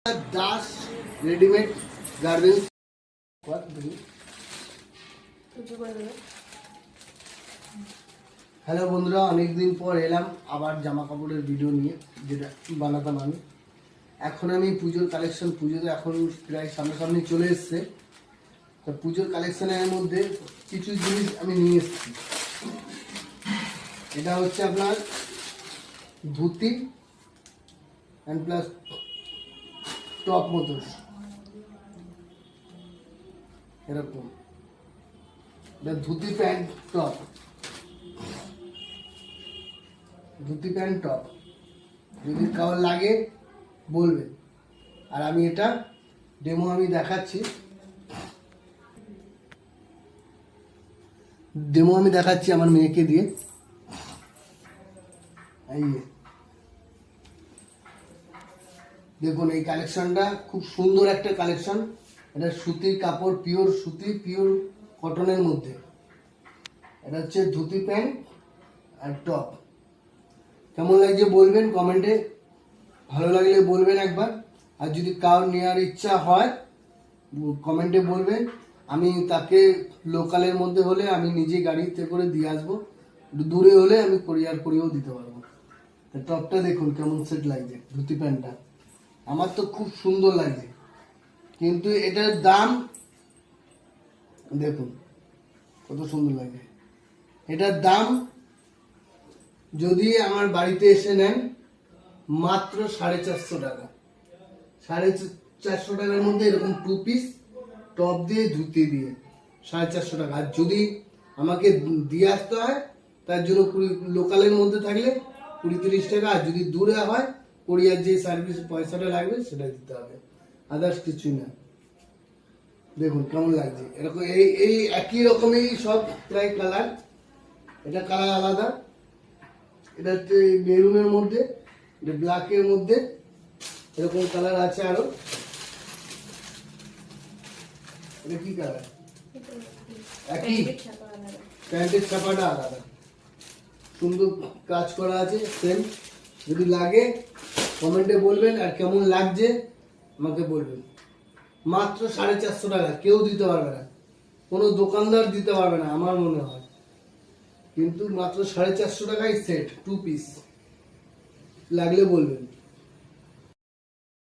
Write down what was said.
Das readymade garments. Hello বন্ধুরা, অনেকদিন পর এলাম আবার জামা কাপড়ের ভিডিও নিয়ে, যেটা বানাতাম আমি। এখন আমি পুজোর কালেকশন, পুজো তো এখন প্রায় সামনাসামনি চলে এসছে, তো পুজোর কালেকশনের মধ্যে কিছু জিনিস আমি নিয়ে এসেছি। এটা হচ্ছে আপনার ধুতি অ্যান্ড প্লাস টপ মতো এরকম, এটা dhoti pant top, dhoti pant top. যদি কারোর লাগে বলবেন। আর আমি এটা ডেমো আমি দেখাচ্ছি, আমার মেয়েকে দিয়ে। এই দেখুন, এই কালেকশনটা খুব সুন্দর একটা কালেকশন। এটা সুতির কাপড়, পিওর সুতি, পিওর কটনের মধ্যে। এটা হচ্ছে ধুতি প্যান্ট আর টপ। কেমন লাগছে বলবেন কমেন্টে, ভালো লাগলে বলবেন একবার। আর যদি কারোর নেওয়ার ইচ্ছা হয় কমেন্টে বলবেন, আমি তাকে লোকালের মধ্যে হলে আমি নিজে গাড়িতে করে দিয়ে আসবো, দূরে হলে আমি কোরিয়ার করেও দিতে পারবো। টপটা দেখুন কেমন সেট লাগছে, ধুতি প্যান্টটা আমার তো খুব সুন্দর লাগছে। কিন্তু এটার দাম দেখুন কত সুন্দর লাগে। এটার দাম যদি আমার বাড়িতে এসে নেন মাত্র 450 টাকা। 450 টাকার মধ্যে এরকম 2 পিস টপ দিয়ে ধুতি দিয়ে 450 টাকা। আর যদি আমাকে দিয়ে আসতে হয় তার জন্য লোকালের মধ্যে থাকলে 20-30 টাকা। আর যদি দূরে হয় কোরিয়ার যে সার্ভিস পয়সাটা লাগবে সেটা দিতে হবে, আদার্স কিছু না। দেখুন কেমন লাগছে, এরকম এই একই রকমেরই সব প্রায় কালার। এটা কালার আলাদা, এটা হচ্ছে মেরুনের মধ্যে, এটা ব্ল্যাকের মধ্যে, এরকম কালার আছে আরো। এটা কি কালার? একই, প্যান্টের ছাপাটা আলাদা, সুন্দর কাজ করা আছে সেম। যদি লাগে কমেন্টে বলবেন, আর কেমন লাগছে আমাকে বলবেন। মাত্র 450 টাকা, কেউ দিতে পারবে না, কোনো দোকানদার দিতে পারবে না আমার মনে হয়। কিন্তু মাত্র 450 টাকায় সেট 2 পিস, লাগলে বলবেন।